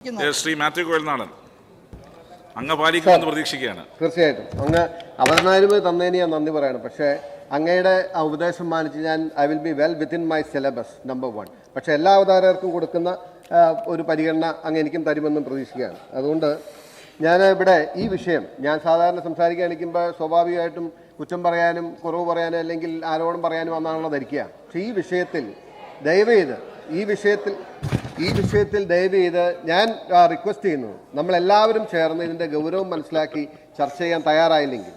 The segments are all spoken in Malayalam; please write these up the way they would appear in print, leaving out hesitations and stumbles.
ശ്രീ മാത്യു കോയൽനാടൻ അങ്ങ് പാലിക്കുമെന്ന് പ്രതീക്ഷിക്കുകയാണ്. തീർച്ചയായിട്ടും അങ്ങ് അവതരണായ്മ തന്നതിന് ഞാൻ നന്ദി പറയണം. പക്ഷേ അങ്ങയുടെ ആ ഉപദേശം മാനിച്ച് ഞാൻ I will be well within my syllabus number 1. പക്ഷേ എല്ലാ അവതാരകർക്കും കൊടുക്കുന്ന ഒരു പരിഗണന അങ്ങ് എനിക്കും തരുമെന്നും പ്രതീക്ഷിക്കുകയാണ്. അതുകൊണ്ട് ഞാൻ ഇവിടെ ഈ വിഷയം ഞാൻ സാധാരണ സംസാരിക്കാൻ നിൽക്കുമ്പോൾ സ്വാഭാവികമായിട്ടും കുറ്റം പറയാനും കുറവ് പറയാനും അല്ലെങ്കിൽ ആരോടും പറയാനും എന്നാണല്ലോ ധരിക്കുക. പക്ഷേ ഈ വിഷയത്തിൽ ദയവ് ചെയ്ത് ഞാൻ റിക്വസ്റ്റ് ചെയ്യുന്നു, നമ്മളെല്ലാവരും ചേർന്ന് ഇതിൻ്റെ ഗൗരവം മനസ്സിലാക്കി ചർച്ച ചെയ്യാൻ തയ്യാറായില്ലെങ്കിൽ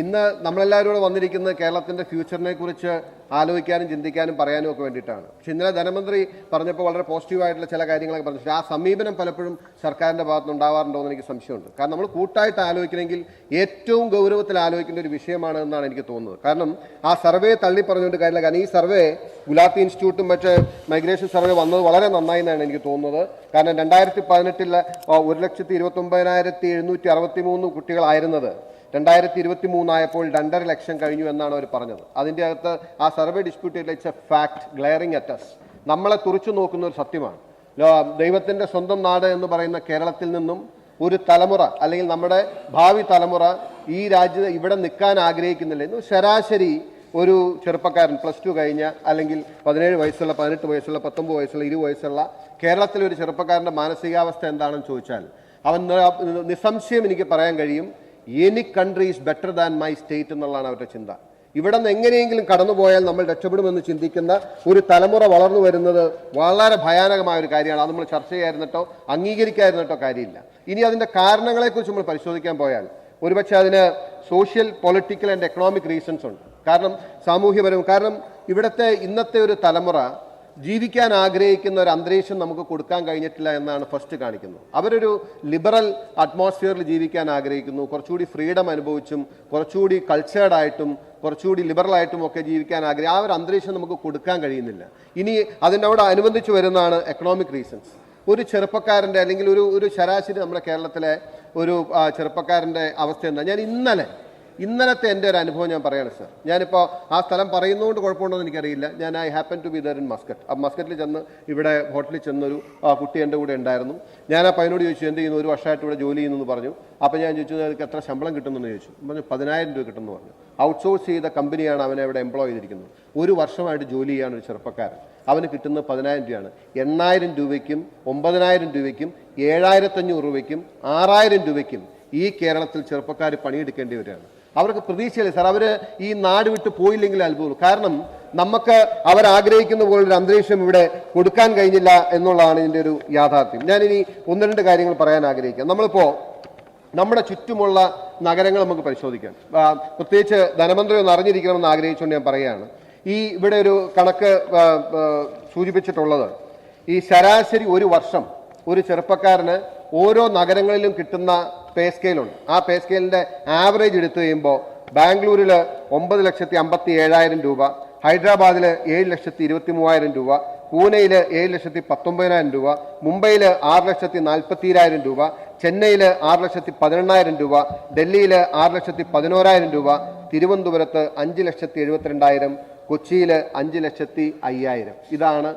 ഇന്ന് നമ്മളെല്ലാവരും കൂടെ വന്നിരിക്കുന്നത് കേരളത്തിൻ്റെ ഫ്യൂച്ചറിനെ കുറിച്ച് ആലോചിക്കാനും ചിന്തിക്കാനും പറയാനും ഒക്കെ വേണ്ടിയിട്ടാണ്. പക്ഷേ ഇന്നലെ ധനമന്ത്രി പറഞ്ഞപ്പോൾ വളരെ പോസിറ്റീവായിട്ടുള്ള ചില കാര്യങ്ങളൊക്കെ പറഞ്ഞു. ആ സമീപനം പലപ്പോഴും സർക്കാരിൻ്റെ ഭാഗത്ത് ഉണ്ടാവാറുണ്ടോ എന്ന് എനിക്ക് സംശയമുണ്ട്. കാരണം നമ്മൾ കൂട്ടായിട്ട് ആലോചിക്കണമെങ്കിൽ ഏറ്റവും ഗൗരവത്തിൽ ആലോചിക്കേണ്ട ഒരു വിഷയമാണ് എന്നാണ് എനിക്ക് തോന്നുന്നത്. കാരണം ആ സർവേ തള്ളി പറഞ്ഞുകൊണ്ട് കാര്യമില്ല. കാരണം ഈ സർവേ ഗുലാത്തി ഇൻസ്റ്റിറ്റ്യൂട്ടും മറ്റ് മൈഗ്രേഷൻ സർവേ വന്നത് വളരെ നന്നായി എന്നാണ് എനിക്ക് തോന്നുന്നത്. കാരണം 2018 1,29,763 കുട്ടികളായിരുന്നത് 2023 ആയപ്പോൾ 2.5 ലക്ഷം കഴിഞ്ഞു എന്നാണ് അവർ പറഞ്ഞത്. അതിൻ്റെ അകത്ത് ആ സർവേ ഡിസ്പ്യൂട്ട് ചെയ്തില്ല. It's a fact glaring at us. നമ്മളെ തുറച്ചു നോക്കുന്ന ഒരു സത്യമാണ്. ദൈവത്തിൻ്റെ സ്വന്തം നാട് എന്ന് പറയുന്ന കേരളത്തിൽ നിന്നും ഒരു തലമുറ അല്ലെങ്കിൽ നമ്മുടെ ഭാവി തലമുറ ഈ രാജ്യത്ത് ഇവിടെ നിൽക്കാൻ ആഗ്രഹിക്കുന്നില്ല. ഇന്ന് ശരാശരി ഒരു ചെറുപ്പക്കാരൻ +2 കഴിഞ്ഞ അല്ലെങ്കിൽ 17 വയസ്സുള്ള 18 വയസ്സുള്ള 19 വയസ്സുള്ള 20 വയസ്സുള്ള കേരളത്തിലെ ഒരു ചെറുപ്പക്കാരൻ്റെ മാനസികാവസ്ഥ എന്താണെന്ന് ചോദിച്ചാൽ അവൻ നിസ്സംശയം എനിക്ക് പറയാൻ കഴിയും, any country is better than my state എന്നുള്ളതാണ് അവരുടെ ചിന്ത. ഇവിടെ നിന്ന് എങ്ങനെയെങ്കിലും കടന്നുപോയാൽ നമ്മൾ രക്ഷപ്പെടുമെന്ന് ചിന്തിക്കുന്ന ഒരു തലമുറ വളർന്നു വരുന്നത് വളരെ ഭയാനകമായ ഒരു കാര്യമാണ്. അത് നമ്മൾ ചർച്ച ചെയ്യാതിരുന്നിട്ടോ അംഗീകരിക്കാതിരുന്നിട്ടോ കാര്യമില്ല. ഇനി അതിൻ്റെ കാരണങ്ങളെക്കുറിച്ച് നമ്മൾ പരിശോധിക്കാൻ പോയാൽ ഒരുപക്ഷെ അതിന് social, political and economic reasons ഉണ്ട്. കാരണം സാമൂഹ്യപരവും, കാരണം ഇവിടുത്തെ ഇന്നത്തെ ഒരു തലമുറ ജീവിക്കാൻ ആഗ്രഹിക്കുന്ന ഒരു അന്തരീക്ഷം നമുക്ക് കൊടുക്കാൻ കഴിഞ്ഞിട്ടില്ല എന്നാണ് ഫസ്റ്റ് കാണിക്കുന്നത്. അവരൊരു ലിബറൽ അറ്റ്മോസ്ഫിയറിൽ ജീവിക്കാൻ ആഗ്രഹിക്കുന്നു. കുറച്ചുകൂടി ഫ്രീഡം അനുഭവിച്ചും കുറച്ചുകൂടി കൾച്ചേർഡായിട്ടും കുറച്ചുകൂടി ലിബറലായിട്ടും ഒക്കെ ജീവിക്കാൻ ആ ഒരു അന്തരീക്ഷം നമുക്ക് കൊടുക്കാൻ കഴിയുന്നില്ല. ഇനി അതിനോട് അനുബന്ധിച്ച് വരുന്നതാണ് എക്കണോമിക് റീസൺസ്. ഒരു ചെറുപ്പക്കാരൻ്റെ അല്ലെങ്കിൽ ഒരു ശരാശരി നമ്മുടെ കേരളത്തിലെ ഒരു ചെറുപ്പക്കാരൻ്റെ അവസ്ഥ എന്താ? ഞാൻ ഇന്നലത്തെ എൻ്റെ ഒരു അനുഭവം ഞാൻ പറയാണ് സർ. ഞാനിപ്പോൾ ആ സ്ഥലം പറയുന്നതുകൊണ്ട് കുഴപ്പമുണ്ടോ എന്ന് എനിക്കറിയില്ല. ഞാൻ I happen to be there in Muscat. ആ മസ്കറ്റിൽ ചെന്ന് ഇവിടെ ഹോട്ടലിൽ ചെന്നൊരു കുട്ടി എൻ്റെ കൂടെ ഉണ്ടായിരുന്നു. ഞാൻ ആ പയ്യനോട് ചോദിച്ചു, എന്ത് ചെയ്യുന്നു? 1 വർഷമായിട്ട് ഇവിടെ ജോലി ചെയ്യുന്നു പറഞ്ഞു. അപ്പോൾ ഞാൻ ചോദിച്ചു, എനിക്ക് എത്ര ശമ്പളം കിട്ടുമെന്ന് ചോദിച്ചു. പറഞ്ഞു 10,000 രൂപ കിട്ടുമെന്ന് പറഞ്ഞു. ഔട്ട്സോഴ്സ് ചെയ്ത കമ്പനിയാണ് അവനെ ഇവിടെ എംപ്ലോയ് ചെയ്തിരിക്കുന്നത്. 1 വർഷമായിട്ട് ജോലി ചെയ്യാണ് ഒരു ചെറുപ്പക്കാരൻ. അവന് കിട്ടുന്നത് 10,000 രൂപയാണ്. 8,000 രൂപയ്ക്കും 9,000 രൂപയ്ക്കും 7,500 രൂപയ്ക്കും 6,000 രൂപയ്ക്കും ഈ കേരളത്തിൽ ചെറുപ്പക്കാർ പണിയെടുക്കേണ്ടി വരികയാണ്. അവർക്ക് പ്രതീക്ഷയില്ല സാർ. അവർ ഈ നാട് വിട്ട് പോയില്ലെങ്കിൽ അത്ഭുതം. കാരണം നമുക്ക് അവരാഗ്രഹിക്കുന്ന പോലൊരു അന്തരീക്ഷം ഇവിടെ കൊടുക്കാൻ കഴിഞ്ഞില്ല എന്നുള്ളതാണ് ഇതിൻ്റെ ഒരു യാഥാർത്ഥ്യം. ഞാനിനി 1-2 കാര്യങ്ങൾ പറയാൻ ആഗ്രഹിക്കാം. നമ്മളിപ്പോൾ നമ്മുടെ ചുറ്റുമുള്ള നഗരങ്ങൾ നമുക്ക് പരിശോധിക്കാം. പ്രത്യേകിച്ച് ധനമന്ത്രി ഒന്ന് അറിഞ്ഞിരിക്കണമെന്ന് ആഗ്രഹിച്ചുകൊണ്ട് ഞാൻ പറയുകയാണ്. ഇവിടെ ഒരു കണക്ക് സൂചിപ്പിച്ചിട്ടുള്ളത്, ഈ ശരാശരി ഒരു വർഷം ഒരു ചെറുപ്പക്കാരന് ഓരോ നഗരങ്ങളിലും കിട്ടുന്ന പേ സ്കെയിലുണ്ട്. ആ പേ സ്കെയിലിൻ്റെ ആവറേജ് എടുത്തു കഴിയുമ്പോൾ ബാംഗ്ലൂരിൽ 9,57,000 രൂപ, ഹൈദരാബാദിൽ 7,23,000 രൂപ, പൂനെയിൽ 7,19,000 രൂപ, മുംബൈയിൽ 6,40,000 രൂപ, ചെന്നൈയിൽ 6,18,000 രൂപ, ഡൽഹിയിൽ 6,11,000 രൂപ, തിരുവനന്തപുരത്ത് 5,72,000, കൊച്ചിയിൽ 5,05,000. ഇതാണ്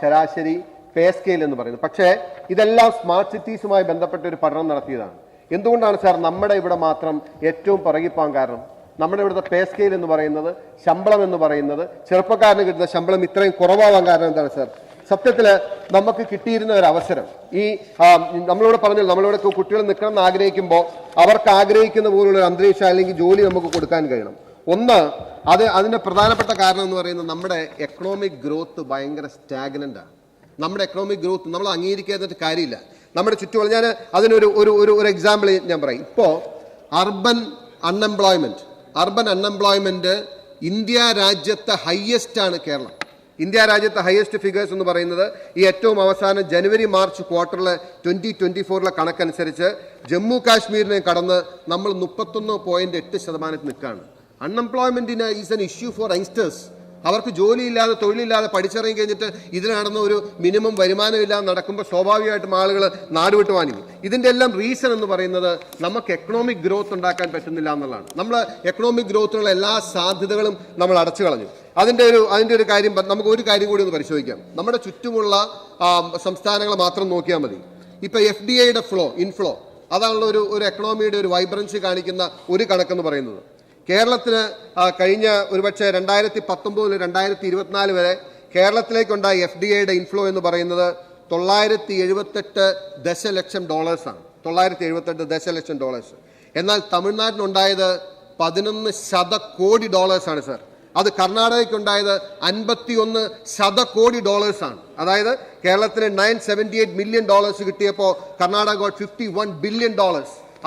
ശരാശരി പേ സ്കെയിൽ എന്ന് പറയുന്നത്. പക്ഷേ ഇതെല്ലാം സ്മാർട്ട് സിറ്റീസുമായി ബന്ധപ്പെട്ട ഒരു പഠനം നടത്തിയതാണ്. എന്തുകൊണ്ടാണ് സാർ നമ്മുടെ ഇവിടെ മാത്രം ഏറ്റവും പിറകിപ്പോകാൻ കാരണം? നമ്മുടെ ഇവിടുത്തെ പേ സ്കെയിൽ എന്ന് പറയുന്നത്, ശമ്പളം എന്ന് പറയുന്നത്, ചെറുപ്പക്കാരന് കിട്ടുന്ന ശമ്പളം ഇത്രയും കുറവാകാൻ കാരണം എന്താണ് സാർ? സത്യത്തിൽ നമുക്ക് കിട്ടിയിരുന്ന ഒരു അവസരം, ഈ നമ്മളിവിടെ പറഞ്ഞു, നമ്മളിവിടെ കുട്ടികൾ നിൽക്കണം എന്ന് ആഗ്രഹിക്കുമ്പോൾ അവർക്ക് ആഗ്രഹിക്കുന്ന പോലുള്ള ഒരു അന്തരീക്ഷം അല്ലെങ്കിൽ ജോലി നമുക്ക് കൊടുക്കാൻ കഴിയണം. ഒന്ന്, അതിൻ്റെ പ്രധാനപ്പെട്ട കാരണം എന്ന് പറയുന്നത് നമ്മുടെ എക്കണോമിക് ഗ്രോത്ത് ഭയങ്കര സ്റ്റാഗ്നൻ്റാണ്. നമ്മുടെ എക്കണോമിക് ഗ്രോത്ത് നമ്മൾ അംഗീകരിക്കാതിട്ട് കാര്യമില്ല. നമ്മുടെ ചുറ്റുപാട് ഞാൻ അതിനൊരു എക്സാമ്പിൾ ഞാൻ പറയും. ഇപ്പോൾ അർബൻ അൺഎംപ്ലോയ്മെൻറ്റ് ഇന്ത്യ രാജ്യത്തെ ഹയസ്റ്റ് ആണ് കേരളം. ഇന്ത്യ രാജ്യത്തെ ഹയസ്റ്റ് ഫിഗേഴ്സ് എന്ന് പറയുന്നത് ഈ ഏറ്റവും അവസാനം ജനുവരി-മാർച്ച് ക്വാർട്ടറിൽ 2024 കണക്കനുസരിച്ച് ജമ്മു കാശ്മീരിനെ കടന്ന് നമ്മൾ 31.8% നിൽക്കുകയാണ്. അൺഎംപ്ലോയ്മെൻറ്റിന് is an issue for youngsters. അവർക്ക് ജോലിയില്ലാതെ തൊഴിലില്ലാതെ പഠിച്ചിറങ്ങി കഴിഞ്ഞിട്ട് ഇതിനടന്ന് ഒരു മിനിമം വരുമാനമില്ലാതെ നടക്കുമ്പോൾ സ്വാഭാവികമായിട്ടും ആളുകൾ നാടുവിട്ട് വാങ്ങിക്കും. ഇതിൻ്റെ എല്ലാം റീസൺ എന്ന് പറയുന്നത് നമുക്ക് എക്കണോമിക് ഗ്രോത്ത് ഉണ്ടാക്കാൻ പറ്റുന്നില്ല എന്നുള്ളതാണ്. നമ്മൾ എക്കണോമിക് ഗ്രോത്തിനുള്ള എല്ലാ സാധ്യതകളും നമ്മൾ അടച്ചു കളഞ്ഞു. അതിൻ്റെ ഒരു കാര്യം നമുക്ക് ഒരു കാര്യം കൂടി ഒന്ന് പരിശോധിക്കാം. നമ്മുടെ ചുറ്റുമുള്ള സംസ്ഥാനങ്ങൾ മാത്രം നോക്കിയാൽ മതി. ഇപ്പൊ FDIയുടെ ഇൻഫ്ലോ അതാണല്ലോ ഒരു എക്കണോമിയുടെ ഒരു വൈബ്രൻസി കാണിക്കുന്ന ഒരു കണക്കെന്ന് പറയുന്നത്. കേരളത്തിന് കഴിഞ്ഞ ഒരുപക്ഷെ 2019 2024 വരെ കേരളത്തിലേക്കുണ്ടായ FDIയുടെ ഇൻഫ്ലോ എന്ന് പറയുന്നത് $978 ദശലക്ഷം ആണ്. $978 ദശലക്ഷം. എന്നാൽ തമിഴ്നാട്ടിനുണ്ടായത് 11 ശതകോടി ആണ് സർ. അത് കർണാടകയ്ക്കുണ്ടായത് 51 ശതകോടി ആണ്. അതായത് കേരളത്തിന് $978 മില്യൺ കിട്ടിയപ്പോൾ കർണാടക ഗോട്ട് $51 ബില്യൺ.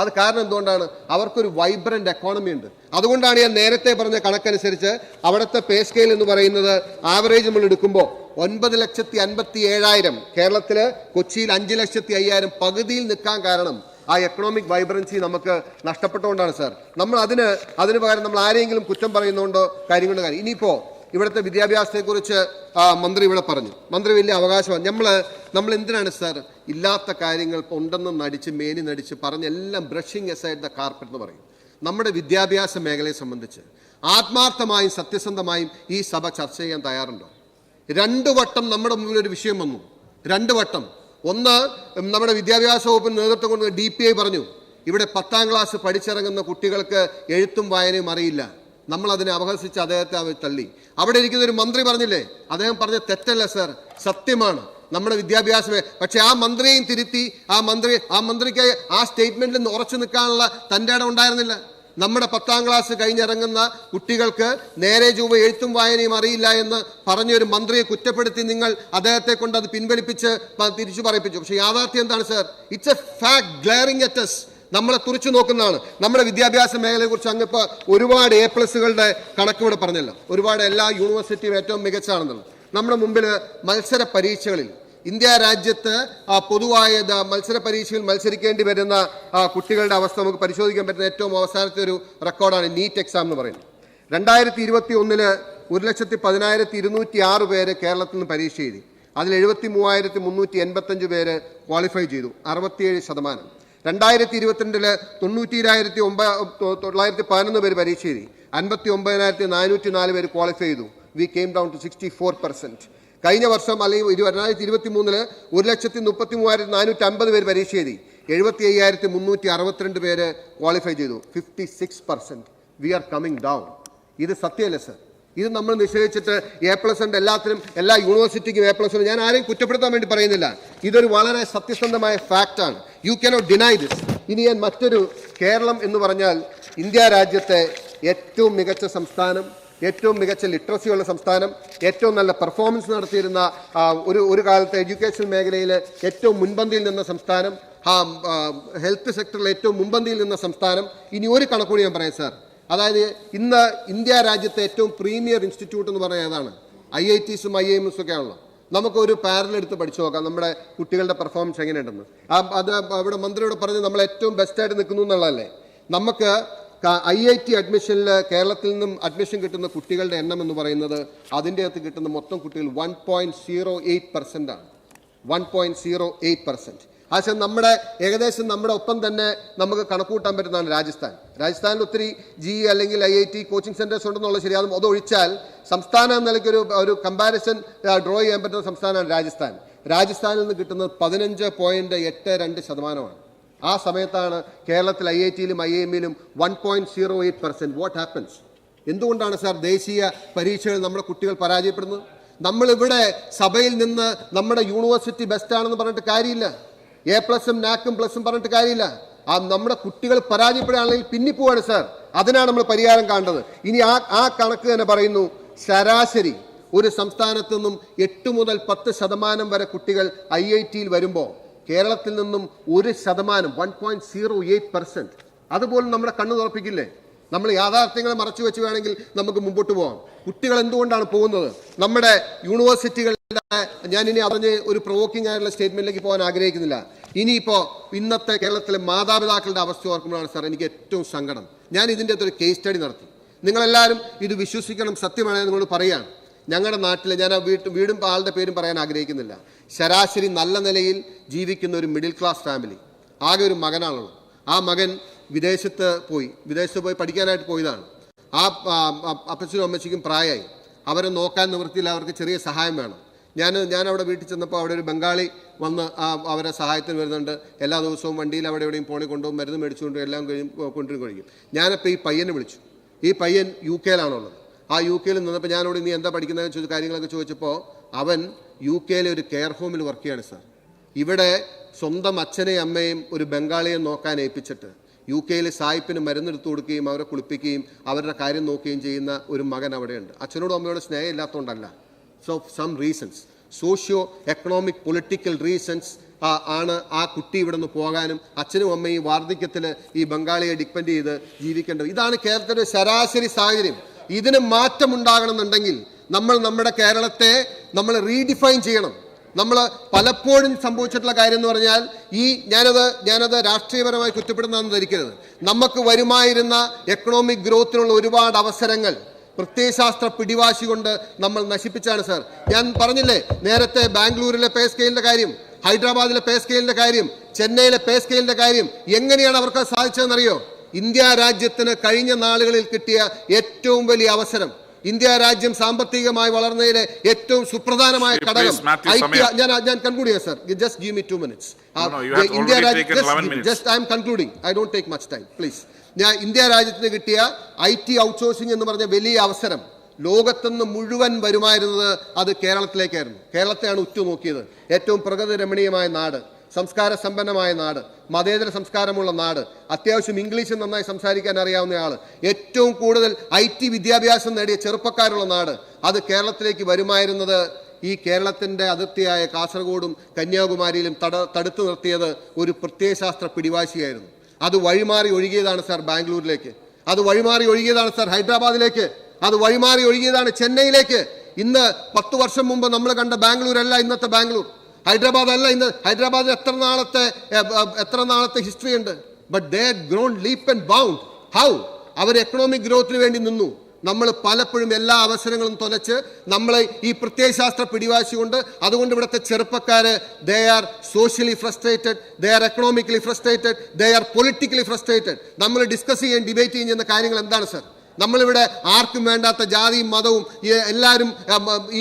അത് കാരണം എന്തുകൊണ്ടാണ്? അവർക്കൊരു വൈബ്രന്റ് എക്കോണമി ഉണ്ട്. അതുകൊണ്ടാണ് ഞാൻ നേരത്തെ പറഞ്ഞ കണക്കനുസരിച്ച് അവിടുത്തെ പേ സ്കെയിൽ എന്ന് പറയുന്നത് ആവറേജ് നമ്മൾ എടുക്കുമ്പോൾ 9,57,000, കേരളത്തില് കൊച്ചിയിൽ 5,05,000, പകുതിയിൽ നിൽക്കാൻ കാരണം ആ എക്കണോമിക് വൈബ്രൻസി നമുക്ക് നഷ്ടപ്പെട്ടുകൊണ്ടാണ് സാർ. നമ്മൾ അതിന് പകരം നമ്മൾ ആരെങ്കിലും കുറ്റം പറയുന്നതുകൊണ്ടോ കാര്യങ്ങളുടെ കാര്യം. ഇനിയിപ്പോ ഇവിടുത്തെ വിദ്യാഭ്യാസത്തെക്കുറിച്ച് മന്ത്രി ഇവിടെ പറഞ്ഞു. മന്ത്രി വലിയ അവകാശമാണ്. നമ്മൾ എന്തിനാണ് സാർ ഇല്ലാത്ത കാര്യങ്ങൾ ഉണ്ടെന്ന് നടിച്ച് മേനി നടിച്ച് പറഞ്ഞ് എല്ലാം ബ്രഷിങ് എസൈഡ് ദ കാർപ്പറ്റ് എന്ന് പറയും. നമ്മുടെ വിദ്യാഭ്യാസ മേഖലയെ സംബന്ധിച്ച് ആത്മാർത്ഥമായും സത്യസന്ധമായും ഈ സഭ ചർച്ച ചെയ്യാൻ തയ്യാറുണ്ടോ? 2 വട്ടം നമ്മുടെ മുമ്പിൽ ഒരു വിഷയം വന്നു. 2 വട്ടം. ഒന്ന്, നമ്മുടെ വിദ്യാഭ്യാസ വകുപ്പിന് നേതൃത്വം കൊണ്ട് DPI പറഞ്ഞു ഇവിടെ 10ാം ക്ലാസ് പഠിച്ചിറങ്ങുന്ന കുട്ടികൾക്ക് എഴുത്തും വായനയും അറിയില്ല. നമ്മൾ അതിനെ അപഹസിച്ച് അദ്ദേഹത്തെ തള്ളി. അവിടെ ഇരിക്കുന്ന ഒരു മന്ത്രി പറഞ്ഞില്ലേ, അദ്ദേഹം പറഞ്ഞ തെറ്റല്ല സർ, സത്യമാണ്. നമ്മുടെ വിദ്യാഭ്യാസ പക്ഷെ ആ മന്ത്രിയെയും തിരുത്തി ആ മന്ത്രിക്ക് ആ സ്റ്റേറ്റ്മെന്റിൽ നിന്ന് ഉറച്ചു നിൽക്കാനുള്ള തൻ്റെ ഇടം ഉണ്ടായിരുന്നില്ല. നമ്മുടെ 10ാം ക്ലാസ് കഴിഞ്ഞിറങ്ങുന്ന കുട്ടികൾക്ക് നേരെ ചൊവ്വ എഴുത്തും വായനയും അറിയില്ല എന്ന് പറഞ്ഞൊരു മന്ത്രിയെ കുറ്റപ്പെടുത്തി നിങ്ങൾ അദ്ദേഹത്തെ കൊണ്ട് അത് പിൻവലിപ്പിച്ച് തിരിച്ചു പറയിപ്പിച്ചു. പക്ഷെ യാഥാർത്ഥ്യം എന്താണ് sir? It's a fact glaring at us. നമ്മളെ തുറച്ചു നോക്കുന്നതാണ്. നമ്മുടെ വിദ്യാഭ്യാസ മേഖലയെ കുറിച്ച് അങ്ങിപ്പോൾ ഒരുപാട് A+കളുടെ കണക്ക് ഇവിടെ പറഞ്ഞല്ലോ. ഒരുപാട് എല്ലാ യൂണിവേഴ്സിറ്റിയും ഏറ്റവും മികച്ചാണെന്നുള്ളത്. നമ്മുടെ മുമ്പിൽ മത്സര പരീക്ഷകളിൽ ഇന്ത്യ രാജ്യത്ത് പൊതുവായ മത്സര പരീക്ഷയിൽ മത്സരിക്കേണ്ടി വരുന്ന കുട്ടികളുടെ അവസ്ഥ നമുക്ക് പരിശോധിക്കാൻ പറ്റുന്ന ഏറ്റവും അവസാനത്തെ ഒരു റെക്കോർഡാണ് നീറ്റ് എക്സാം എന്ന് പറയുന്നത്. 2021 1,10,206 പേര് കേരളത്തിൽ നിന്ന് പരീക്ഷ എഴുതി. അതിൽ 73,385 പേര് ക്വാളിഫൈ ചെയ്തു, 67%. 2022 90,911 പേര് പരീക്ഷ എഴുതി, 59,404 പേര് ക്വാളിഫൈ ചെയ്തു. We came down to 64%. കഴിഞ്ഞ വർഷം അല്ലെങ്കിൽ 2023 1,33,450 പേര് പരീക്ഷ എഴുതി, 75,362 പേര് ക്വാളിഫൈ ചെയ്തു, 56%. We are coming down. ഇത് സത്യമല്ലേ സർ? ഇത് നമ്മൾ നിശ്ചയിച്ചിട്ട് A+ ഉണ്ട് എല്ലാത്തിനും, എല്ലാ യൂണിവേഴ്സിറ്റിക്കും A+ ഉണ്ട്. ഞാൻ ആരെയും കുറ്റപ്പെടുത്താൻ വേണ്ടി പറയുന്നില്ല. ഇതൊരു വളരെ സത്യസന്ധമായ ഫാക്റ്റാണ്. You cannot deny this. ഇനി ഞാൻ മറ്റൊരു, കേരളം എന്ന് പറഞ്ഞാൽ ഇന്ത്യ രാജ്യത്തെ ഏറ്റവും മികച്ച സംസ്ഥാനം, ഏറ്റവും മികച്ച ലിറ്ററസി ഉള്ള സംസ്ഥാനം, ഏറ്റവും നല്ല പെർഫോമൻസ് നടത്തിയിരുന്ന ഒരു കാലത്തെ എഡ്യൂക്കേഷൻ മേഖലയിൽ ഏറ്റവും മുൻപന്തിയിൽ നിന്ന സംസ്ഥാനം, ഹെൽത്ത് സെക്ടറിൽ ഏറ്റവും മുൻപന്തിയിൽ നിന്ന സംസ്ഥാനം. ഇനി ഒരു കണക്കൂടി ഞാൻ പറയാം സാർ. അതായത് ഇന്ന് ഇന്ത്യ രാജ്യത്തെ ഏറ്റവും പ്രീമിയർ ഇൻസ്റ്റിറ്റ്യൂട്ട് എന്ന് പറയുന്നത് ഏതാണ്? IITs IIMs ഒക്കെ ആണല്ലോ. നമുക്കൊരു പാരലൽ എടുത്ത് പഠിച്ചു നോക്കാം നമ്മുടെ കുട്ടികളുടെ പെർഫോമൻസ് എങ്ങനെയുണ്ടെന്ന്. അത് അവിടെ മന്ത്രിയോട് പറഞ്ഞ് നമ്മൾ ഏറ്റവും ബെസ്റ്റായിട്ട് നിൽക്കുന്നു എന്നുള്ളതല്ലേ. നമുക്ക് IIT അഡ്മിഷനിൽ കേരളത്തിൽ നിന്നും അഡ്മിഷൻ കിട്ടുന്ന കുട്ടികളുടെ എണ്ണം എന്ന് പറയുന്നത് അതിൻ്റെ അകത്ത് കിട്ടുന്ന മൊത്തം കുട്ടികൾ 1.08% ആണ്. 1.08%. പക്ഷേ ഏകദേശം നമ്മുടെ ഒപ്പം തന്നെ നമുക്ക് കണക്കൂട്ടാൻ പറ്റുന്നതാണ് രാജസ്ഥാനിൽ ഒത്തിരി GE അല്ലെങ്കിൽ IIT കോച്ചിങ് സെന്റേഴ്സ് ഉണ്ടെന്നുള്ള ശരി. അതൊഴിച്ചാൽ സംസ്ഥാനം എന്ന നിലയ്ക്ക് ഒരു കമ്പാരിസൺ ഡ്രോ ചെയ്യാൻ പറ്റുന്ന സംസ്ഥാനമാണ് രാജസ്ഥാനിൽ നിന്ന് കിട്ടുന്നത് 15.82%. ആ സമയത്താണ് കേരളത്തിൽ IITയിലും IIMയിലും 1.08%. What happens? എന്തുകൊണ്ടാണ് സാർ ദേശീയ പരീക്ഷകൾ നമ്മുടെ കുട്ടികൾ പരാജയപ്പെടുന്നത്? നമ്മളിവിടെ സഭയിൽ നിന്ന് നമ്മുടെ യൂണിവേഴ്സിറ്റി ബെസ്റ്റാണെന്ന് പറഞ്ഞിട്ട് കാര്യമില്ല, A+ഉം NACും പ്ലസും പറഞ്ഞിട്ട് കാര്യമില്ല. നമ്മുടെ കുട്ടികൾ പരാജയപ്പെടുകയാണെങ്കിൽ പിന്നിപ്പോവാണ് സാർ. അതിനാണ് നമ്മൾ പരിഹാരം കാണേണ്ടത്. ഇനി ആ കണക്ക് തന്നെ പറയുന്നു, ശരാശരി ഒരു സംസ്ഥാനത്ത് നിന്നും 8 മുതൽ 10% വരെ കുട്ടികൾ IITയിൽ വരുമ്പോൾ കേരളത്തിൽ നിന്നും 1% 1.08%. അതുപോലും നമ്മുടെ കണ്ണു തുറപ്പിക്കില്ലേ? നമ്മൾ യാഥാർത്ഥ്യങ്ങളെ മറച്ചു വെച്ച് വേണമെങ്കിൽ നമുക്ക് മുമ്പോട്ട് പോകാം. കുട്ടികൾ എന്തുകൊണ്ടാണ് പോകുന്നത്? നമ്മുടെ യൂണിവേഴ്സിറ്റികളുടെ, ഞാനിനി അറിഞ്ഞ് ഒരു പ്രൊവോക്കിംഗ് ആയിട്ടുള്ള സ്റ്റേറ്റ്മെന്റിലേക്ക് പോകാൻ ആഗ്രഹിക്കുന്നില്ല. ഇനിയിപ്പോൾ ഇന്നത്തെ കേരളത്തിലെ മാതാപിതാക്കളുടെ അവസ്ഥ ഓർക്കുമ്പോഴാണ് സാർ എനിക്ക് ഏറ്റവും സങ്കടം. ഞാൻ ഇതിൻ്റെ അകത്തൊരു കേസ് സ്റ്റഡി നടത്തി. നിങ്ങളെല്ലാവരും ഇത് വിശ്വസിക്കണം, സത്യമാണ് നിങ്ങളോട് പറയുകയാണ്. ഞങ്ങളുടെ നാട്ടിൽ, ഞാൻ വീടും ആളുടെ പേരും പറയാൻ ആഗ്രഹിക്കുന്നില്ല, ശരാശരി നല്ല നിലയിൽ ജീവിക്കുന്ന ഒരു മിഡിൽ ക്ലാസ് ഫാമിലി, ആകെ ഒരു മകനാണുള്ളത്. ആ മകൻ വിദേശത്ത് പോയി പഠിക്കാനായിട്ട് പോയതാണ്. ആ അപ്പച്ചനും അമ്മച്ചിക്കും പ്രായമായി, അവരെ നോക്കാൻ നിവൃത്തിയില്ല, അവർക്ക് ചെറിയ സഹായം വേണം. ഞാൻ അവിടെ വീട്ടിൽ ചെന്നപ്പോൾ അവിടെ ഒരു ബംഗാളി വന്ന് അവരെ സഹായത്തിന് വരുന്നുണ്ട്. എല്ലാ ദിവസവും വണ്ടിയിൽ അവിടെ എവിടെയും ഫോണിൽ കൊണ്ടുപോകും, മരുന്ന് മേടിച്ചുകൊണ്ട് എല്ലാം കൊണ്ടുവരും. ഞാനപ്പോൾ ഈ പയ്യനെ വിളിച്ചു. ഈ പയ്യൻ UK-ലാണുള്ളത്. ആ UK-ൽ നിന്നപ്പോൾ ഞാനോട് നീ എന്താ പഠിക്കുന്നതെന്ന് കാര്യങ്ങളൊക്കെ ചോദിച്ചപ്പോൾ അവൻ UK-ലെ ഒരു കെയർ ഹോമിൽ വർക്ക് ചെയ്യാണ് സാർ. ഇവിടെ സ്വന്തം അച്ഛനെയും അമ്മയും ഒരു ബംഗാളിയെ നോക്കാൻ ഏൽപ്പിച്ചിട്ട് UK-ൽ സായിപ്പിന് മരുന്നെടുത്ത് കൊടുക്കുകയും അവരെ കുളിപ്പിക്കുകയും അവരുടെ കാര്യം നോക്കുകയും ചെയ്യുന്ന ഒരു മകൻ അവിടെയുണ്ട്. അച്ഛനോടും അമ്മയോടും സ്നേഹം ഇല്ലാത്തതുകൊണ്ടല്ല. So some reasons, socio economic political reasons ആണ് ആ കുട്ടി ഇവിടെ നിന്ന് പോകാനും അച്ഛനും അമ്മയും വാർദ്ധക്യത്തിൽ ഈ ബംഗാളിയെ ഡിപ്പെൻഡ് ചെയ്ത് ജീവിക്കേണ്ടത്. ഇതാണ് കേരളത്തിൻ്റെ ശരാശരി സാഹചര്യം. ഇതിന് മാറ്റമുണ്ടാകണമെന്നുണ്ടെങ്കിൽ നമ്മുടെ കേരളത്തെ നമ്മൾ റീഡിഫൈൻ ചെയ്യണം. നമ്മൾ പലപ്പോഴും സംഭവിച്ചിട്ടുള്ള കാര്യം എന്ന് പറഞ്ഞാൽ ഞാനത് രാഷ്ട്രീയപരമായി കുറ്റപ്പെടുന്നതെന്ന് ധരിക്കരുത്. നമുക്ക് വരുമായിരുന്ന എക്കണോമിക് ഗ്രോത്തിനുള്ള ഒരുപാട് അവസരങ്ങൾ പ്രത്യയശാസ്ത്ര പിടിവാശി കൊണ്ട് നമ്മൾ നശിപ്പിച്ചാണ് സാർ. ഞാൻ പറഞ്ഞില്ലേ നേരത്തെ ബാംഗ്ലൂരിലെ പേ സ്കെയിലിൻ്റെ കാര്യം, ഹൈദരാബാദിലെ പേ സ്കെയിലിൻ്റെ കാര്യം, ചെന്നൈയിലെ പേ സ്കെയിലിൻ്റെ കാര്യം. എങ്ങനെയാണ് അവർക്ക് സാധിച്ചതെന്നറിയോ? ഇന്ത്യ രാജ്യത്തിന് കഴിഞ്ഞ നാളുകളിൽ കിട്ടിയ ഏറ്റവും വലിയ അവസരം, ഇന്ത്യ രാജ്യം സാമ്പത്തികമായി വളർന്നതിലെ ഏറ്റവും സുപ്രധാനമായ ഘടകം ഞാൻ കൺക്ലൂഡ് ചെയ്യാം sir. Just give me 2 minutes. India രാജ്യം just I am concluding. I don't take much time please. India രാജ്യത്തിന് കിട്ടിയ IT ഔട്ട്സോഴ്സിംഗ് എന്ന് പറഞ്ഞ വലിയ അവസരം ലോകത്തുനിന്ന് മുഴുവൻ വരുമായിരുന്നത് അത് കേരളത്തിലേക്കായിരുന്നു. കേരളത്തെയാണ് ഉറ്റുനോക്കിയത്. ഏറ്റവും പ്രകൃതി രമണീയമായ നാട്, സംസ്കാര സമ്പന്നമായ നാട്, മതേതര സംസ്കാരമുള്ള നാട്, അത്യാവശ്യം ഇംഗ്ലീഷ് നന്നായി സംസാരിക്കാൻ അറിയാവുന്ന ആൾ, ഏറ്റവും കൂടുതൽ IT വിദ്യാഭ്യാസം നേടിയ ചെറുപ്പക്കാരുള്ള നാട്, അത് കേരളത്തിലേക്ക് വരുമായിരുന്നത് ഈ കേരളത്തിൻ്റെ അതിർത്തിയായ കാസർഗോഡും കന്യാകുമാരിയിലും തടുത്തു നിർത്തിയത് ഒരു പ്രത്യയശാസ്ത്ര പിടിവാശിയായിരുന്നു. അത് വഴിമാറി ഒഴുകിയതാണ് സാർ ബാംഗ്ലൂരിലേക്ക്, അത് വഴിമാറി ഒഴുകിയതാണ് സാർ ഹൈദരാബാദിലേക്ക്, അത് വഴിമാറി ഒഴുകിയതാണ് ചെന്നൈയിലേക്ക്. ഇന്ന് 10 വർഷം മുമ്പ് നമ്മൾ കണ്ട ബാംഗ്ലൂർ അല്ല ഇന്നത്തെ ബാംഗ്ലൂർ. ഹൈദരാബാദ് അല്ല ഇന്ന്. ഹൈദരാബാദിൽ എത്ര നാളത്തെ ഹിസ്റ്ററി ഉണ്ട്. But they had grown leap and bound. How? അവർ എക്കണോമിക് ഗ്രോത്തിന് വേണ്ടി നിന്നു. നമ്മൾ പലപ്പോഴും എല്ലാ അവസരങ്ങളും തൊലച്ച് നമ്മൾ ഈ പ്രത്യയശാസ്ത്ര പിടിവാശി കൊണ്ട്, അതുകൊണ്ട് ഇവിടുത്തെ ചെറുപ്പക്കാർ they are socially frustrated, they are economically frustrated, they are politically frustrated. നമ്മൾ ഡിസ്കസ് ചെയ്യുകയും ഡിബേറ്റ് ചെയ്യുന്ന കാര്യങ്ങൾ എന്താണ് സർ? നമ്മളിവിടെ ആർക്കും വേണ്ടാത്ത ജാതിയും മതവും എല്ലാവരും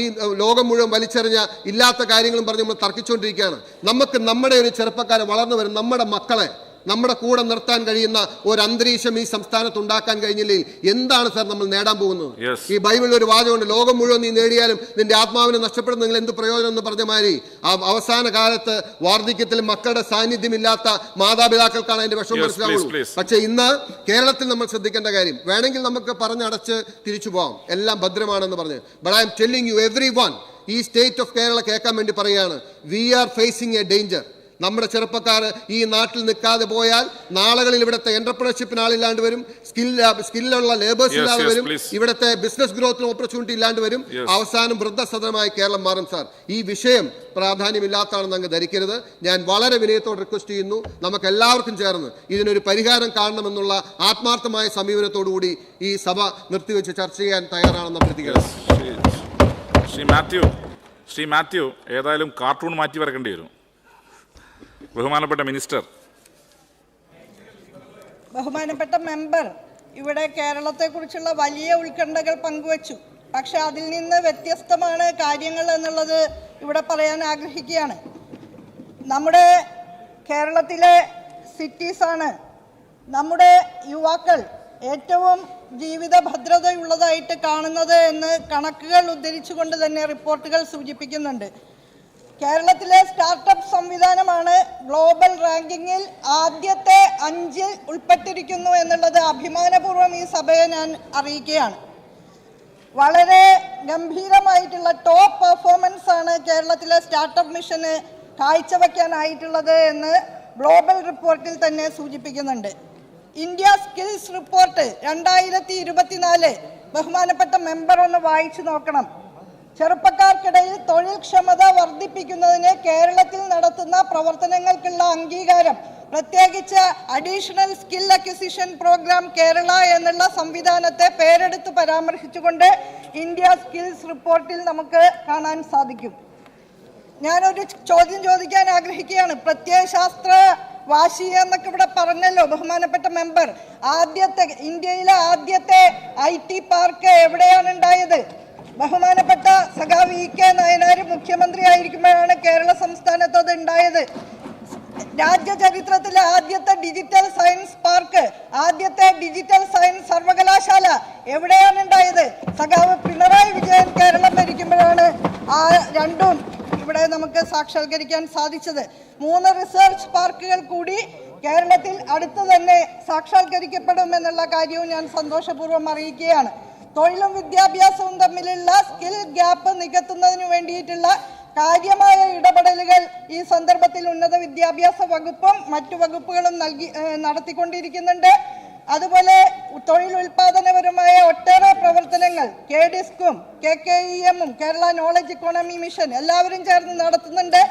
ഈ ലോകം മുഴുവൻ വലിച്ചെറിഞ്ഞ ഇല്ലാത്ത കാര്യങ്ങളും പറഞ്ഞ് നമ്മൾ തർക്കിച്ചുകൊണ്ടിരിക്കുകയാണ്. നമുക്ക് നമ്മുടെ ഒരു ചെറുപ്പക്കാരെ വളർന്നു വരും നമ്മുടെ മക്കളെ നമ്മുടെ കൂടെ നിർത്താൻ കഴിയുന്ന ഒരു അന്തരീക്ഷം ഈ സംസ്ഥാനത്ത് ഉണ്ടാക്കാൻ കഴിഞ്ഞില്ലെങ്കിൽ എന്താണ് സാർ നമ്മൾ നേടാൻ പോകുന്നത്? ഈ ബൈബിളിൽ ഒരു വാചകമുണ്ട്, ലോകം മുഴുവൻ നീ നേടിയാലും നിന്റെ ആത്മാവിനെ നഷ്ടപ്പെടുന്നെങ്കിൽ എന്ത് പ്രയോജനം എന്ന് പറഞ്ഞ മാതിരി അവസാന കാലത്ത് വാർദ്ധക്യത്തിൽ മക്കളുടെ സാന്നിധ്യമില്ലാത്ത മാതാപിതാക്കൾക്കാണ് അതിന്റെ വിഷമം മനസ്സിലാവുള്ളൂ. പക്ഷേ ഇന്ന് കേരളത്തിൽ നമ്മൾ ശ്രദ്ധിക്കേണ്ട കാര്യം, വേണമെങ്കിൽ നമുക്ക് പറഞ്ഞടച്ച് തിരിച്ചു പോകാം, എല്ലാം ഭദ്രമാണെന്ന് പറഞ്ഞ്. But I am telling you everyone, ഈ സ്റ്റേറ്റ് ഓഫ് കേരള കേൾക്കാൻ വേണ്ടി പറയുകയാണ്, we are facing a danger. നമ്മുടെ ചെറുപ്പക്കാർ ഈ നാട്ടിൽ നിൽക്കാതെ പോയാൽ നാളുകളിൽ ഇവിടുത്തെ എന്റർപ്രണർഷിപ്പിന് ആളില്ലാണ്ട് വരും, സ്കില്ലുള്ള ലേബേഴ്സ് ഇല്ലാതെ വരും, ഇവിടുത്തെ ബിസിനസ് ഗ്രോത്തിന് ഓപ്പർച്യൂണിറ്റി ഇല്ലാണ്ട് വരും. അവസാനം വൃദ്ധസദനമായി കേരളം മാറും സാർ. ഈ വിഷയം പ്രാധാന്യമില്ലാത്തതാണെന്ന് അങ്ങ് ധരിക്കരുത്. ഞാൻ വളരെ വിനയത്തോടെ റിക്വസ്റ്റ് ചെയ്യുന്നു, നമുക്ക് എല്ലാവർക്കും ചേർന്ന് ഇതിനൊരു പരിഹാരം കാണണമെന്നുള്ള ആത്മാർത്ഥമായ സമീപനത്തോടുകൂടി ഈ സഭ നിർത്തിവെച്ച് ചർച്ച ചെയ്യാൻ തയ്യാറാണെന്ന് അഭ്യർത്ഥിക്കുന്നു. ശ്രീ മാത്യു ഏതായാലും കാർട്ടൂൺ മാറ്റി വരക്കേണ്ടി വരും. ബഹുമാനപ്പെട്ട മിനിസ്റ്റർ. ബഹുമാനപ്പെട്ട മെമ്പർ ഇവിടെ കേരളത്തെക്കുറിച്ചുള്ള വലിയ ഉത്കണ്ഠകൾ പങ്കുവച്ചു. പക്ഷെ അതിൽ നിന്ന് വ്യത്യസ്തമാണ് കാര്യങ്ങൾ എന്നുള്ളത് ഇവിടെ പറയാൻ ആഗ്രഹിക്കുകയാണ്. നമ്മുടെ കേരളത്തിലെ സിറ്റീസാണ് നമ്മുടെ യുവാക്കൾ ഏറ്റവും ജീവിത ഭദ്രതയുള്ളതായിട്ട് കാണുന്നത് എന്ന് കണക്കുകൾ ഉദ്ധരിച്ചുകൊണ്ട് തന്നെ റിപ്പോർട്ടുകൾ സൂചിപ്പിക്കുന്നുണ്ട്. കേരളത്തിലെ സ്റ്റാർട്ടപ്പ് സംവിധാനമാണ് ഗ്ലോബൽ റാങ്കിങ്ങിൽ ആദ്യത്തെ 5 ഉൾപ്പെട്ടിരിക്കുന്നു എന്നുള്ളത് അഭിമാനപൂർവ്വം ഈ സഭയെ ഞാൻ അറിയിക്കുകയാണ്. വളരെ ഗംഭീരമായിട്ടുള്ള ടോപ്പ് പെർഫോമൻസ് ആണ് കേരളത്തിലെ സ്റ്റാർട്ടപ്പ് മിഷന് കാഴ്ചവെക്കാനായിട്ടുള്ളത് എന്ന് ഗ്ലോബൽ റിപ്പോർട്ടിൽ തന്നെ സൂചിപ്പിക്കുന്നുണ്ട്. ഇന്ത്യ സ്കിൽസ് റിപ്പോർട്ട് 2024 ബഹുമാനപ്പെട്ട മെമ്പർ ഒന്ന് വായിച്ചു നോക്കണം. ചെറുപ്പക്കാർക്കിടയിൽ തൊഴിൽ ക്ഷമത വർദ്ധിപ്പിക്കുന്നതിന് കേരളത്തിൽ നടത്തുന്ന പ്രവർത്തനങ്ങൾക്കുള്ള അംഗീകാരം, പ്രത്യേകിച്ച് additional skill acquisition program Kerala എന്നുള്ള സംവിധാനത്തെ പേരെടുത്ത് പരാമർശിച്ചുകൊണ്ട് ഇന്ത്യ സ്കിൽസ് റിപ്പോർട്ടിൽ നമുക്ക് കാണാൻ സാധിക്കും. ഞാനൊരു ചോദ്യം ചോദിക്കാൻ ആഗ്രഹിക്കുകയാണ്. പ്രത്യയശാസ്ത്ര വാശി എന്നൊക്കെ ഇവിടെ പറഞ്ഞല്ലോ ബഹുമാനപ്പെട്ട മെമ്പർ. ഇന്ത്യയിലെ ആദ്യത്തെ IT പാർക്ക് എവിടെയാണ് ഉണ്ടായത്? ബഹുമാനപ്പെട്ട സഖാവ് ഇ കെ നായനാർ മുഖ്യമന്ത്രിയായിരിക്കുമ്പോഴാണ് കേരള സംസ്ഥാനത്ത് അത് ഉണ്ടായത്. രാജ്യചരിത്രത്തിലെ ആദ്യത്തെ ഡിജിറ്റൽ സയൻസ് പാർക്ക്, ആദ്യത്തെ ഡിജിറ്റൽ സയൻസ് സർവകലാശാല എവിടെയാണ് ഉണ്ടായത്? സഖാവ് പിണറായി വിജയൻ കേരളം ഭരിക്കുമ്പോഴാണ് ആ രണ്ടും ഇവിടെ നമുക്ക് സാക്ഷാത്കരിക്കാൻ സാധിച്ചത്. 3 റിസർച്ച് പാർക്കുകൾ കൂടി കേരളത്തിൽ അടുത്ത് തന്നെ സാക്ഷാത്കരിക്കപ്പെടുമെന്നുള്ള കാര്യവും ഞാൻ സന്തോഷപൂർവ്വം അറിയിക്കുകയാണ്. തൊഴിലും വിദ്യാഭ്യാസവും തമ്മിലുള്ള സ്കിൽ ഗ്യാപ്പ് നികത്തുന്നതിന് വേണ്ടിയിട്ടുള്ള കാര്യമായ ഇടപെടലുകൾ ഈ സന്ദർഭത്തിൽ ഉന്നത വിദ്യാഭ്യാസ വകുപ്പും മറ്റു വകുപ്പുകളും നടത്തിക്കൊണ്ടിരിക്കുന്നുണ്ട്. അതുപോലെ തൊഴിൽ ഉൽപാദനപരമായ ഒട്ടേറെ പ്രവർത്തനങ്ങൾ KDISCും KKEMും കേരള നോളജ് ഇക്കോണമി മിഷൻ എല്ലാവരും ചേർന്ന് നടത്തുന്നുണ്ട്.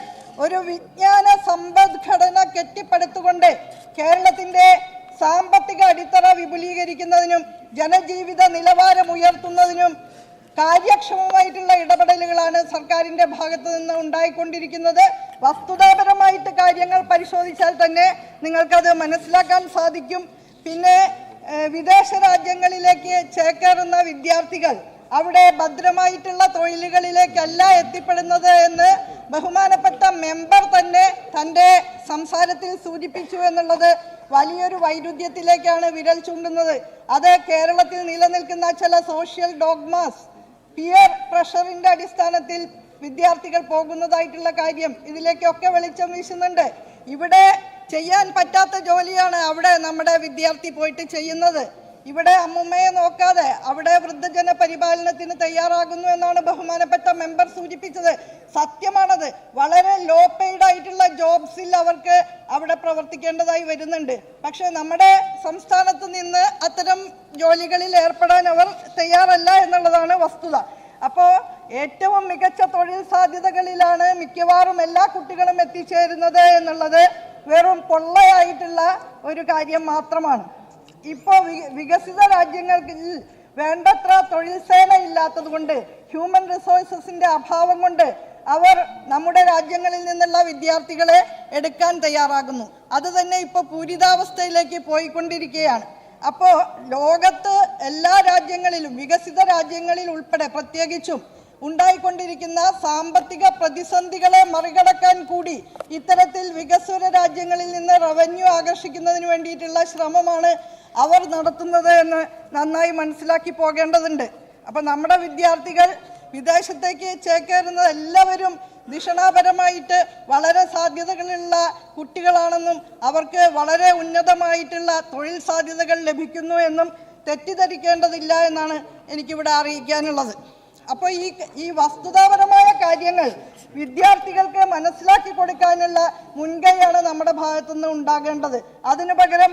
ഒരു വിജ്ഞാന സമ്പദ്ഘടന കെട്ടിപ്പടുത്തുകൊണ്ട് കേരളത്തിന്റെ സാമ്പത്തിക അടിത്തറ വിപുലീകരിക്കുന്നതിനും ജനജീവിത നിലവാരം ഉയർത്തുന്നതിനും കാര്യക്ഷമമായിട്ടുള്ള ഇടപെടലുകളാണ് സർക്കാരിന്റെ ഭാഗത്ത് നിന്ന് ഉണ്ടായിക്കൊണ്ടിരിക്കുന്നത്. വസ്തുതാപരമായിട്ട് കാര്യങ്ങൾ പരിശോധിച്ചാൽ തന്നെ നിങ്ങൾക്കത് മനസ്സിലാക്കാൻ സാധിക്കും. പിന്നെ വിദേശ രാജ്യങ്ങളിലേക്ക് ചേക്കേറുന്ന വിദ്യാർത്ഥികൾ അവിടെ ഭദ്രമായിട്ടുള്ള തൊഴിലുകളിലേക്കല്ല എത്തിപ്പെടുന്നത് എന്ന് ബഹുമാനപ്പെട്ട മെമ്പർ തന്നെ തൻ്റെ സംസാരത്തിൽ സൂചിപ്പിച്ചു എന്നുള്ളത് വലിയൊരു വൈരുദ്ധ്യത്തിലേക്കാണ് വിരൽ ചൂണ്ടുന്നത്. അത് കേരളത്തിൽ നിലനിൽക്കുന്ന ചില സോഷ്യൽ ഡോഗ്മാസ്, പിയർ പ്രഷറിന്റെ അടിസ്ഥാനത്തിൽ വിദ്യാർത്ഥികൾ പോകുന്നതായിട്ടുള്ള കാര്യം ഇതിലേക്കൊക്കെ വെളിച്ചം വീശുന്നുണ്ട്. ഇവിടെ ചെയ്യാൻ പറ്റാത്ത ജോലിയാണ് അവിടെ നമ്മുടെ വിദ്യാർത്ഥി പോയിട്ട് ചെയ്യുന്നത്. ഇവിടെ അമ്മുമ്മയെ നോക്കാതെ അവിടെ വൃദ്ധജന പരിപാലനത്തിന് തയ്യാറാകുന്നു എന്നാണ് ബഹുമാനപ്പെട്ട മെമ്പർ സൂചിപ്പിച്ചത്. സത്യമാണത്. വളരെ ലോ പെയ്ഡ് ആയിട്ടുള്ള ജോബ്സിൽ അവർക്ക് അവിടെ പ്രവർത്തിക്കേണ്ടതായി വരുന്നുണ്ട്. പക്ഷെ നമ്മുടെ സംസ്ഥാനത്ത് നിന്ന് അത്തരം ജോലികളിൽ ഏർപ്പെടാൻ അവർ തയ്യാറല്ല എന്നുള്ളതാണ് വസ്തുത. അപ്പോൾ ഏറ്റവും മികച്ച തൊഴിൽ സാധ്യതകളിലാണ് മിക്കവാറും എല്ലാ കുട്ടികളും എത്തിച്ചേരുന്നത് എന്നുള്ളത് വെറും പൊള്ളയായിട്ടുള്ള ഒരു കാര്യം മാത്രമാണ്. ഇപ്പോൾ വികസിത രാജ്യങ്ങളിൽ വേണ്ടത്ര തൊഴിൽ സേന ഇല്ലാത്തത് കൊണ്ട്, ഹ്യൂമൻ റിസോഴ്സസിന്റെ അഭാവം കൊണ്ട് അവർ നമ്മുടെ രാജ്യങ്ങളിൽ നിന്നുള്ള വിദ്യാർത്ഥികളെ എടുക്കാൻ തയ്യാറാകുന്നു. അത് തന്നെ ഇപ്പോൾ പൂരിതാവസ്ഥയിലേക്ക് പോയിക്കൊണ്ടിരിക്കുകയാണ്. അപ്പോൾ ലോകത്ത് എല്ലാ രാജ്യങ്ങളിലും, വികസിത രാജ്യങ്ങളിൽ ഉൾപ്പെടെ പ്രത്യേകിച്ചും ഉണ്ടായിക്കൊണ്ടിരിക്കുന്ന സാമ്പത്തിക പ്രതിസന്ധികളെ മറികടക്കാൻ കൂടി ഇത്തരത്തിൽ വികസ്വര രാജ്യങ്ങളിൽ നിന്ന് റവന്യൂ ആകർഷിക്കുന്നതിന് വേണ്ടിയിട്ടുള്ള ശ്രമമാണ് അവർ നടത്തുന്നത് എന്ന് നന്നായി മനസ്സിലാക്കി പോകേണ്ടതുണ്ട്. അപ്പം നമ്മുടെ വിദ്യാർത്ഥികൾ വിദേശത്തേക്ക് ചേക്കേറുന്നത് എല്ലാവരും ദിഷണാപരമായിട്ട് വളരെ സാധ്യതകളുള്ള കുട്ടികളാണെന്നും അവർക്ക് വളരെ ഉന്നതമായിട്ടുള്ള തൊഴിൽ സാധ്യതകൾ ലഭിക്കുന്നു എന്നും തെറ്റിദ്ധരിക്കേണ്ടതില്ല എന്നാണ് എനിക്കിവിടെ അറിയിക്കാനുള്ളത്. അപ്പോൾ ഈ വസ്തുതാപരമായ കാര്യങ്ങൾ വിദ്യാർത്ഥികൾക്ക് മനസ്സിലാക്കി കൊടുക്കാനുള്ള മുൻകൈയാണ് നമ്മുടെ ഭാഗത്തുനിന്ന് ഉണ്ടാകേണ്ടത്. അതിനു പകരം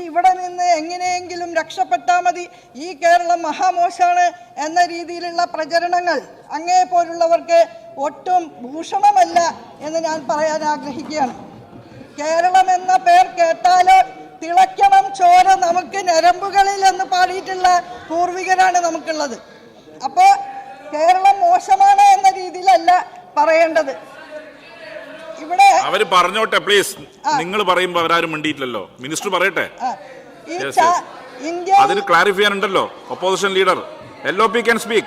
ഇവിടെ നിന്ന് എങ്ങനെയെങ്കിലും രക്ഷപ്പെട്ടാൽ മതി, ഈ കേരളം മഹാമോശാണ് എന്ന രീതിയിലുള്ള പ്രചരണങ്ങൾ അങ്ങേ പോലുള്ളവർക്ക് ഒട്ടും ഭൂഷണമല്ല എന്ന് ഞാൻ പറയാൻ ആഗ്രഹിക്കുകയാണ്. കേരളം എന്ന പേർ കേട്ടാലോ തിളയ്ക്കണം ചോര നമുക്ക് ഞരമ്പുകളിൽ എന്ന് പാടിയിട്ടുള്ള പൂർവികരാണ് നമുക്കുള്ളത്. അപ്പോൾ കേരളം മോശമാണ് എന്ന രീതിയിലല്ല പറയേണ്ടത്. ഇവിടെ അവര് പറഞ്ഞോട്ടെ പ്ലീസ്. നിങ്ങൾ പറയുമ്പോ അവരാരും മിണ്ടിയിട്ടില്ലല്ലോ. മിനിസ്റ്റർ പറയട്ടെ. അതിന് ക്ലാരിഫൈ ചെയ്യാനുണ്ടല്ലോ. Opposition leader LOP can speak.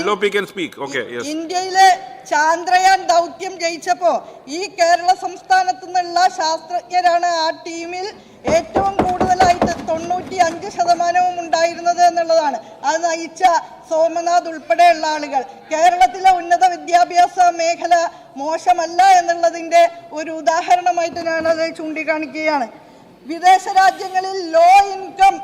LOP can speak. Okay, yes. ഇന്ത്യയിലെ ചാന്ദ്രയാൻ ദൗത്യം ജയിച്ചപ്പോ ഈ കേരള സംസ്ഥാനത്തു നിന്നുള്ള ശാസ്ത്രജ്ഞരാണ് ആ ടീമിൽ ഏറ്റവും കൂടുതലായിട്ട് 95% ഉണ്ടായിരുന്നത് എന്നുള്ളതാണ്. അത് നയിച്ച സോമനാഥ് ഉൾപ്പെടെയുള്ള ആളുകൾ. കേരളത്തിലെ ഉന്നത വിദ്യാഭ്യാസ മേഖല മോശമല്ല എന്നുള്ളതിൻ്റെ ഒരു ഉദാഹരണമായിട്ട് ഞാനത് ചൂണ്ടിക്കാണിക്കുകയാണ്. വിദേശ രാജ്യങ്ങളിൽ ലോ ഇൻകം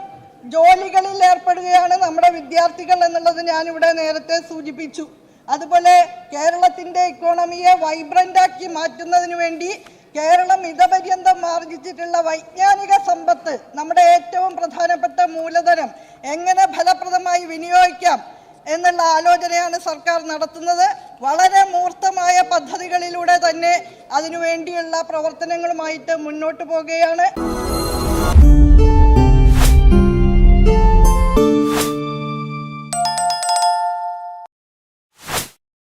ജോലികളിൽ ഏർപ്പെടുകയാണ് നമ്മുടെ വിദ്യാർത്ഥികൾ എന്നുള്ളത് ഞാനിവിടെ നേരത്തെ സൂചിപ്പിച്ചു. അതുപോലെ കേരളത്തിൻ്റെ ഇക്കോണമിയെ വൈബ്രൻ്റാക്കി മാറ്റുന്നതിന് വേണ്ടി കേരളം ഇതപര്യന്തം ആർജിച്ചിട്ടുള്ള വൈജ്ഞാനിക സമ്പത്ത്, നമ്മുടെ ഏറ്റവും പ്രധാനപ്പെട്ട മൂലധനം എങ്ങനെ ഫലപ്രദമായി വിനിയോഗിക്കാം എന്നുള്ള ആലോചനയാണ് സർക്കാർ നടത്തുന്നത്. വളരെ മൂർത്തമായ പദ്ധതികളിലൂടെ തന്നെ അതിനുവേണ്ടിയുള്ള പ്രവർത്തനങ്ങളുമായിട്ട് മുന്നോട്ട് പോവുകയാണ്.